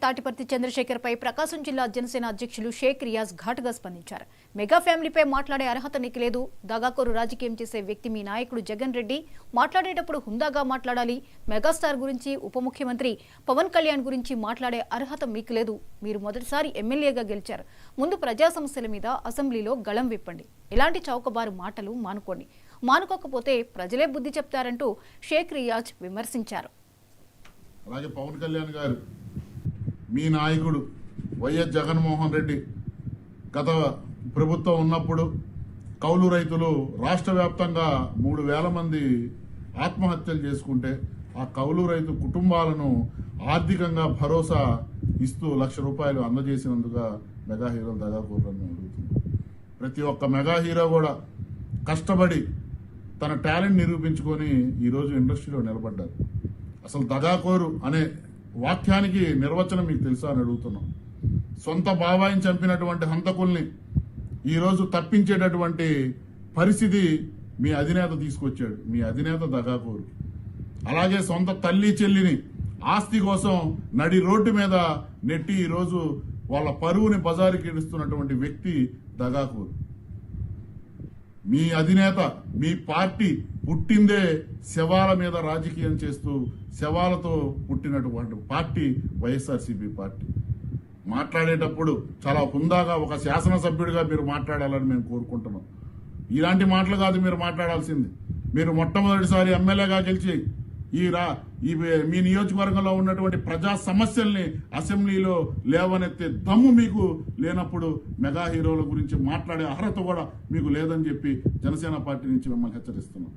తాటిపర్తి చంద్రశేఖర్పై ప్రకాశం జిల్లా జనసేన అధ్యక్షులు షేక్ రియాజ్ ఘాటుగా స్పందించారు. మెగా ఫ్యామిలీపై మాట్లాడే అర్హత నీకు లేదు. దగాకోరు రాజకీయం చేసే వ్యక్తి మీ నాయకుడు జగన్ రెడ్డి. మాట్లాడేటప్పుడు హుందాగా మాట్లాడాలి. మెగాస్టార్ గురించి, ఉప ముఖ్యమంత్రి పవన్ కళ్యాణ్ గురించి మాట్లాడే అర్హత మీకు లేదు. మీరు మొదటిసారి ఎమ్మెల్యేగా గెలిచారు. ముందు ప్రజా సమస్యల మీద అసెంబ్లీలో గళం విప్పండి. ఇలాంటి చౌకబారు మాటలు మానుకోండి. మానుకోకపోతే ప్రజలే బుద్ధి చెప్తారంటూ షేక్ రియాజ్ విమర్శించారు. అలాగే పవన్ కళ్యాణ్ గారు, మీ నాయకుడు వైఎస్ జగన్మోహన్ రెడ్డి గత ప్రభుత్వం ఉన్నప్పుడు కౌలు రైతులు రాష్ట్ర వ్యాప్తంగా 3,000 మంది ఆత్మహత్యలు చేసుకుంటే ఆ కౌలు రైతు కుటుంబాలను ఆర్థికంగా భరోసా ఇస్తూ ₹1,00,000 అందజేసినందుగా మెగా హీరోలు దగాకోరులను అడుగుతుంది. ప్రతి ఒక్క మెగా హీరో కూడా కష్టపడి తన టాలెంట్ నిరూపించుకొని ఈరోజు ఇండస్ట్రీలో నిలబడ్డారు. అసలు దగాకోరు అనే వాక్యానికి నిర్వచనం మీకు తెలుసా అని అడుగుతున్నాం. సొంత బాబాయిని చంపినటువంటి హంతకుల్ని ఈరోజు తప్పించేటటువంటి పరిస్థితి మీ అధినేత తీసుకొచ్చాడు. మీ అధినేత దగాకోరు. అలాగే సొంత తల్లి చెల్లిని ఆస్తి కోసం నడి రోడ్డు మీద నెట్టి ఈరోజు వాళ్ళ పరువుని బజారుకి ఇడుస్తున్నటువంటి వ్యక్తి దగాకోరు. మీ అధినేత, మీ పార్టీ పుట్టిందే శవాల మీద రాజకీయం చేస్తూ శవాలతో పుట్టినటువంటి పార్టీ వైఎస్ఆర్సీపీ పార్టీ. మాట్లాడేటప్పుడు చాలా హుందాగా ఒక శాసనసభ్యుడిగా మీరు మాట్లాడాలని మేము కోరుకుంటున్నాం. ఇలాంటి మాటలు కాదు మీరు మాట్లాడాల్సింది. మీరు మొట్టమొదటిసారి ఎమ్మెల్యేగా గెలిచి మీ నియోజకవర్గంలో ఉన్నటువంటి ప్రజా సమస్యల్ని అసెంబ్లీలో లేవనెత్తే దమ్ము మీకు లేనప్పుడు మెగా హీరోల గురించి మాట్లాడే అర్హత కూడా మీకు లేదని చెప్పి జనసేన పార్టీ నుంచి మిమ్మల్ని హెచ్చరిస్తున్నాం.